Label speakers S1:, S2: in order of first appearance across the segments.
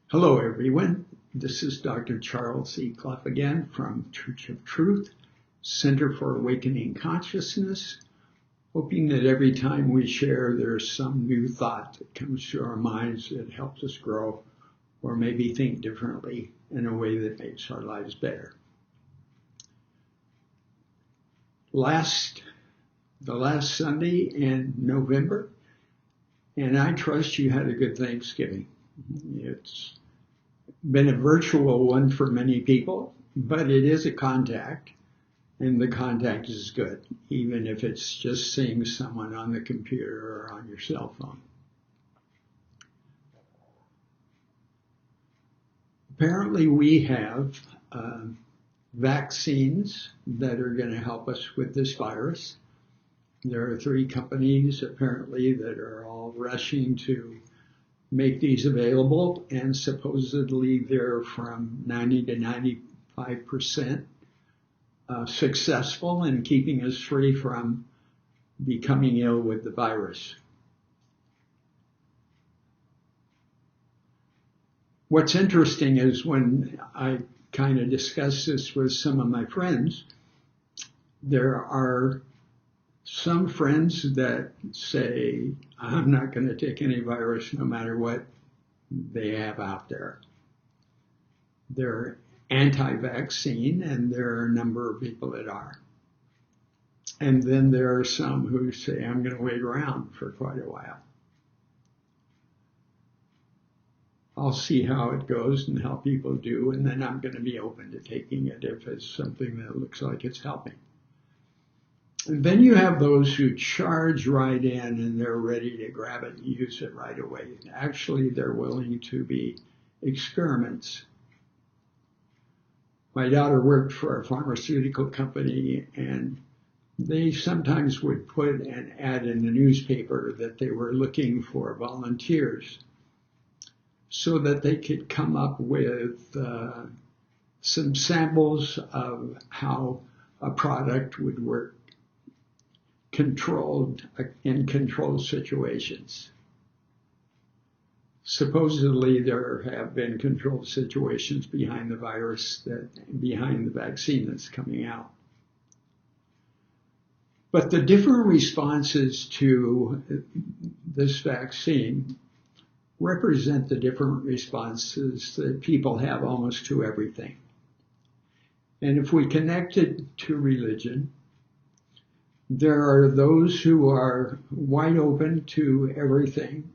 S1: Hello, everyone. This is Dr. Charles E. Clough again from Church of Truth, Center for Awakening Consciousness, hoping that every time we share, there's some new thought that comes to our minds that helps us grow or maybe think differently in a way that makes our lives better. The last Sunday in November, and I trust you had a good Thanksgiving. It's been a virtual one for many people, but it is a contact, and the contact is good, even if it's just seeing someone on the computer or on your cell phone. Apparently, we have vaccines that are going to help us with this virus. There are 3 companies apparently that are all rushing to make these available, and supposedly they're from 90 to 95% successful in keeping us free from becoming ill with the virus. What's interesting is when I kind of discuss this with some of my friends, there are some friends that say, I'm not going to take any virus no matter what they have out there. They're anti-vaccine, and there are a number of people that are. And then there are some who say, I'm going to wait around for quite a while. I'll see how it goes and how people do, and then I'm going to be open to taking it if it's something that looks like it's helping. And then you have those who charge right in and they're ready to grab it and use it right away. Actually, they're willing to be experiments. My daughter worked for a pharmaceutical company, and they sometimes would put an ad in the newspaper that they were looking for volunteers so that they could come up with some samples of how a product would work in controlled situations. Supposedly there have been controlled situations behind the vaccine that's coming out. But the different responses to this vaccine represent the different responses that people have almost to everything. And if we connect it to religion, there are those who are wide open to everything,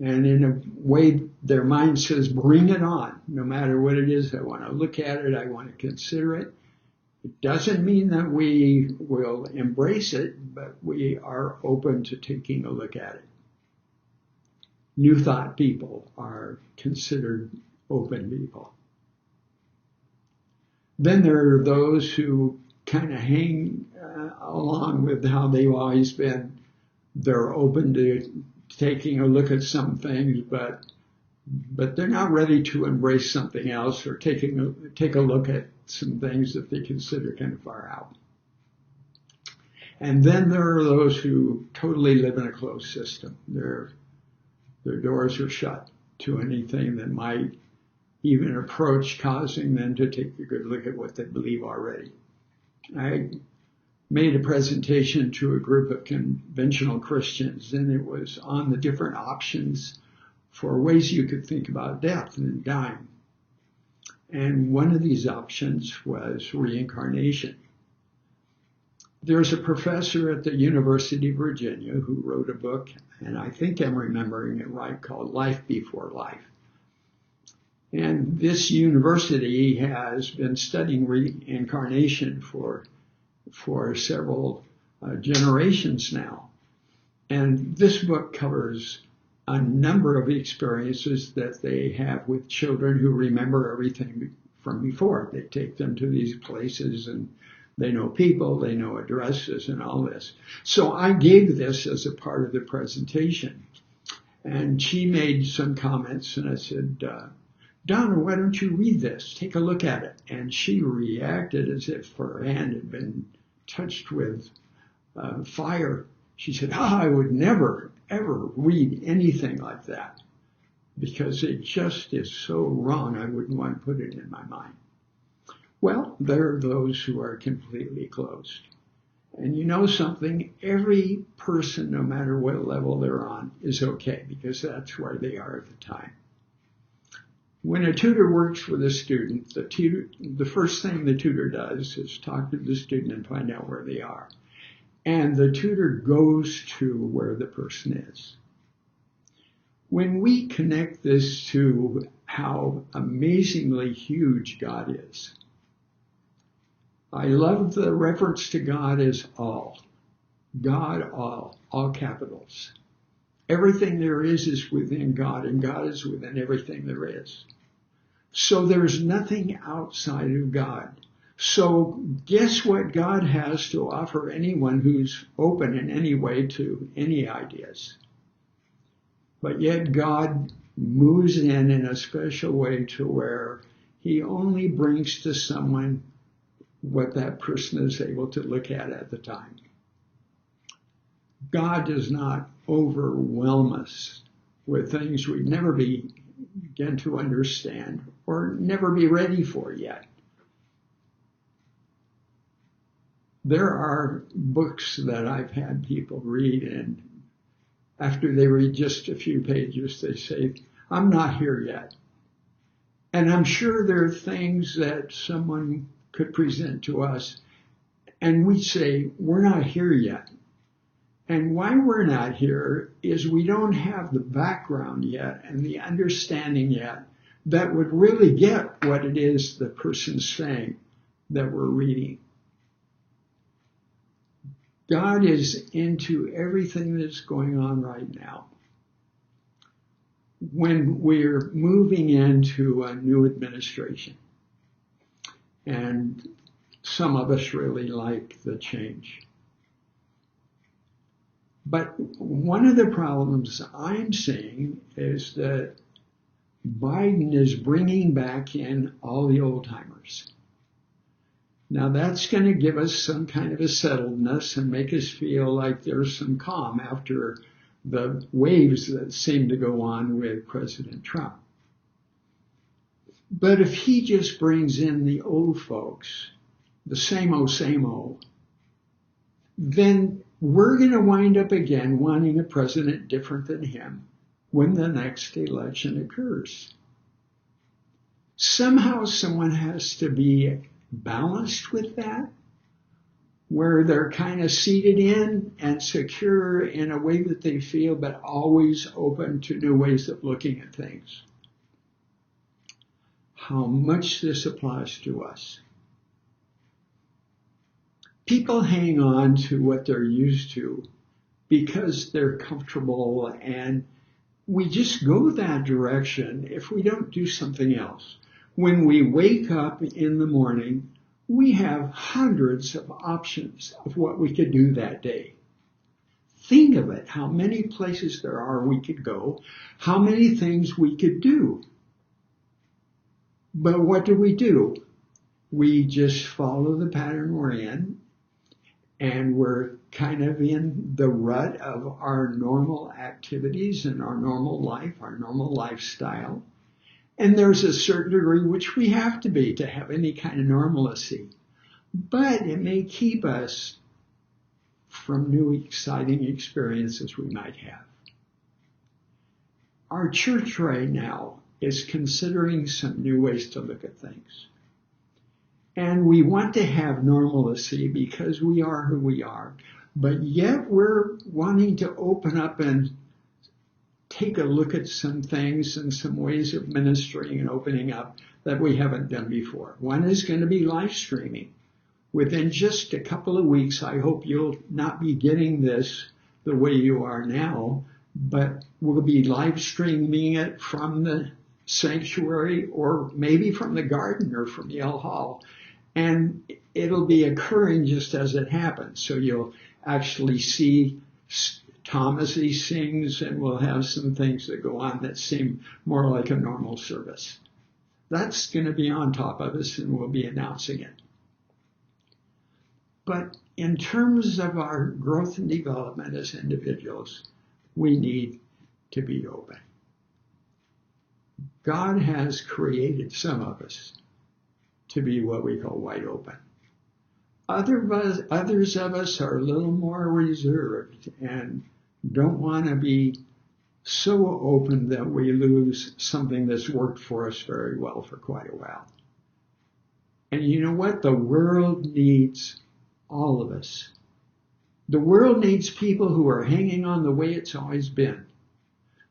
S1: and in a way their mind says, bring it on, no matter what it is. I want to look at it, I want to consider it. It doesn't mean that we will embrace it, but we are open to taking a look at it. New Thought people are considered open people. Then there are those who kind of hang along with how they've always been. They're open to taking a look at some things, but they're not ready to embrace something else or take a look at some things that they consider kind of far out. And then there are those who totally live in a closed system. Their doors are shut to anything that might even approach causing them to take a good look at what they believe already. I made a presentation to a group of conventional Christians, and it was on the different options for ways you could think about death and dying. And one of these options was reincarnation. There's a professor at the University of Virginia who wrote a book, and I think I'm remembering it right, called Life Before Life. And this university has been studying reincarnation for several generations now. And this book covers a number of experiences that they have with children who remember everything from before. They take them to these places and they know people, they know addresses and all this. So I gave this as a part of the presentation. And she made some comments, and I said, Donna, why don't you read this? Take a look at it. And she reacted as if her hand had been touched with fire. She said, I would never, ever read anything like that. because it just is so wrong, I wouldn't want to put it in my mind. Well, there are those who are completely closed. And you know something, every person, no matter what level they're on, is okay, because that's where they are at the time. When a tutor works with a student, the first thing the tutor does is talk to the student and find out where they are. And the tutor goes to where the person is. When we connect this to how amazingly huge God is, I love the reference to God as all. God, all capitals. Everything there is within God, and God is within everything there is. So there's nothing outside of God. So guess what God has to offer anyone who's open in any way to any ideas? But yet God moves in a special way to where he only brings to someone what that person is able to look at the time. God does not overwhelm us with things we'd never begin to understand or never be ready for yet. There are books that I've had people read, and after they read just a few pages, they say, I'm not here yet. And I'm sure there are things that someone could present to us, and we say, we're not here yet. And why we're not here is we don't have the background yet and the understanding yet that would really get what it is the person's saying that we're reading. God is into everything that's going on right now. When we're moving into a new administration, and some of us really like the change. But one of the problems I'm seeing is that Biden is bringing back in all the old timers. Now that's going to give us some kind of a settledness and make us feel like there's some calm after the waves that seem to go on with President Trump. But if he just brings in the old folks, the same old, then we're going to wind up again wanting a president different than him when the next election occurs. Somehow someone has to be balanced with that, where they're kind of seated in and secure in a way that they feel, but always open to new ways of looking at things. How much this applies to us. People hang on to what they're used to because they're comfortable, and we just go that direction if we don't do something else. When we wake up in the morning, we have hundreds of options of what we could do that day. Think of it, how many places there are we could go, how many things we could do. But what do? We just follow the pattern we're in, and we're kind of in the rut of our normal activities and our normal life, our normal lifestyle. And there's a certain degree which we have to be to have any kind of normalcy. But it may keep us from new exciting experiences we might have. Our church right now is considering some new ways to look at things. And we want to have normalcy because we are who we are. But yet we're wanting to open up and take a look at some things and some ways of ministering and opening up that we haven't done before. One is going to be live streaming. Within just a couple of weeks, I hope you'll not be getting this the way you are now, but we'll be live streaming it from the sanctuary or maybe from the garden or from Yale Hall. And it'll be occurring just as it happens. So you'll actually see Tom as he sings, and we'll have some things that go on that seem more like a normal service. That's going to be on top of us, and we'll be announcing it. But in terms of our growth and development as individuals, we need to be open. God has created some of us to be what we call wide open. Others of us are a little more reserved and don't want to be so open that we lose something that's worked for us very well for quite a while. And you know what? The world needs all of us. The world needs people who are hanging on the way it's always been.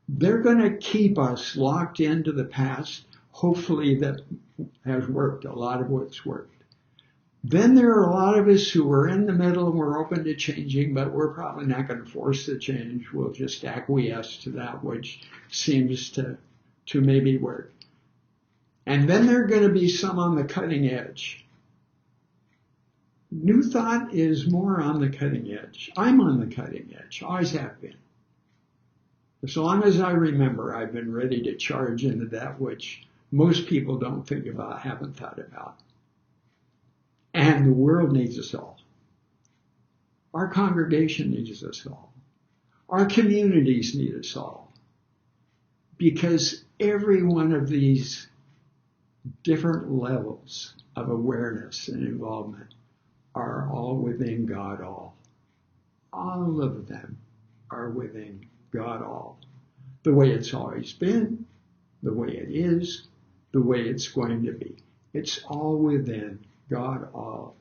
S1: They're going to keep us locked into the past. Hopefully that has worked. A lot of what's worked. Then there are a lot of us who are in the middle and we're open to changing, but we're probably not going to force the change. We'll just acquiesce to that which seems to maybe work. And then there are going to be some on the cutting edge. New Thought is more on the cutting edge. I'm on the cutting edge, always have been. As long as I remember, I've been ready to charge into that which most people don't think about, haven't thought about. And the world needs us all. Our congregation needs us all. Our communities need us all. Because every one of these different levels of awareness and involvement are all within God all. All of them are within God all. The way it's always been, the way it is, the way it's going to be. It's all within God all.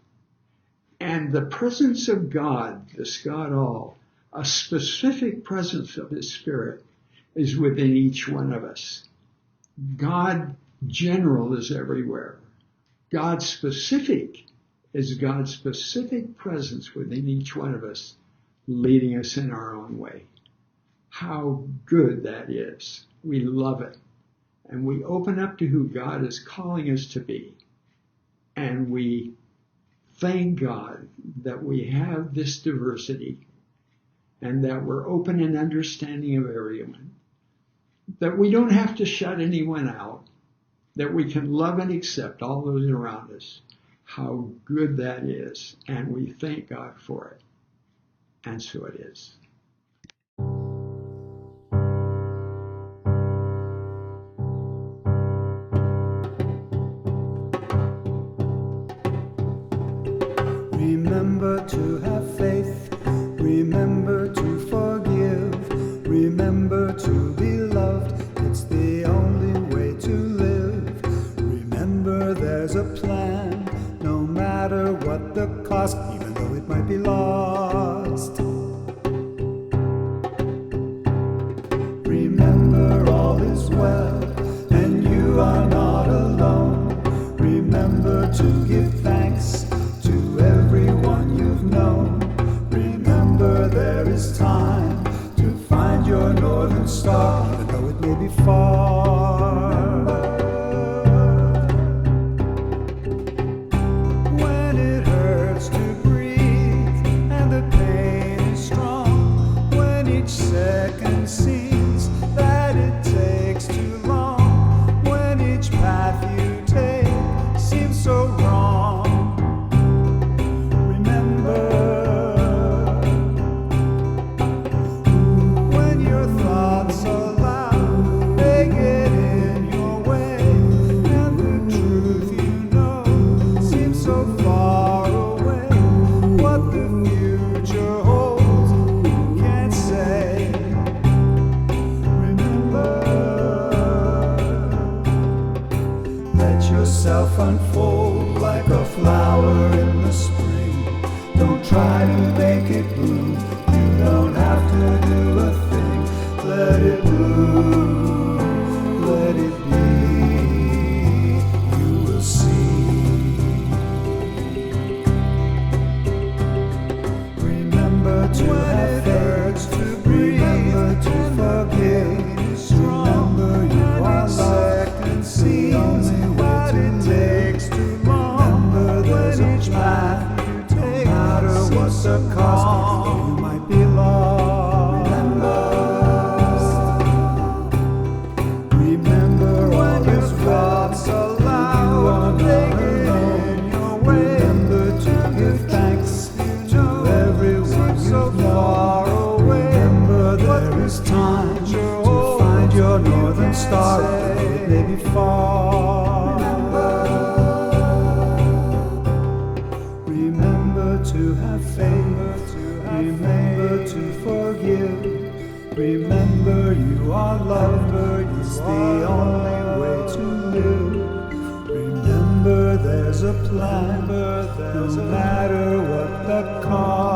S1: And the presence of God, this God all, a specific presence of His Spirit is within each one of us. God general is everywhere. God specific is God's specific presence within each one of us, leading us in our own way. How good that is. We love it. And we open up to who God is calling us to be. And we thank God that we have this diversity and that we're open and understanding of everyone. That we don't have to shut anyone out. That we can love and accept all those around us. How good that is. And we thank God for it. And so it is.
S2: Remember to have faith, remember to forgive, remember to be loved, it's the only way to live. Remember there's a plan, no matter what the cost, even though it might be lost. Remember all is well, and you are not alone. Remember to give thanks to everyone you've known. Remember there is time to find your northern star, even though it may be far. When it hurts to breathe and the pain is strong, when each second seems that it takes too long, when each path you take seems so wrong. Unfold like a flower in the spring. Don't try to make it bloom. You don't have to do a thing. Let it bloom. Let it be. You will see. Remember to have hurts to breathe. Remember to forgive. Remember you are second seasons. Takes too long. Remember there's a path you take, no matter what the cost, you might be lost. though they be far. Remember to have faith, remember to forgive. Remember you are loved, it's the only way to live. Remember there's a plan, no matter what the cost.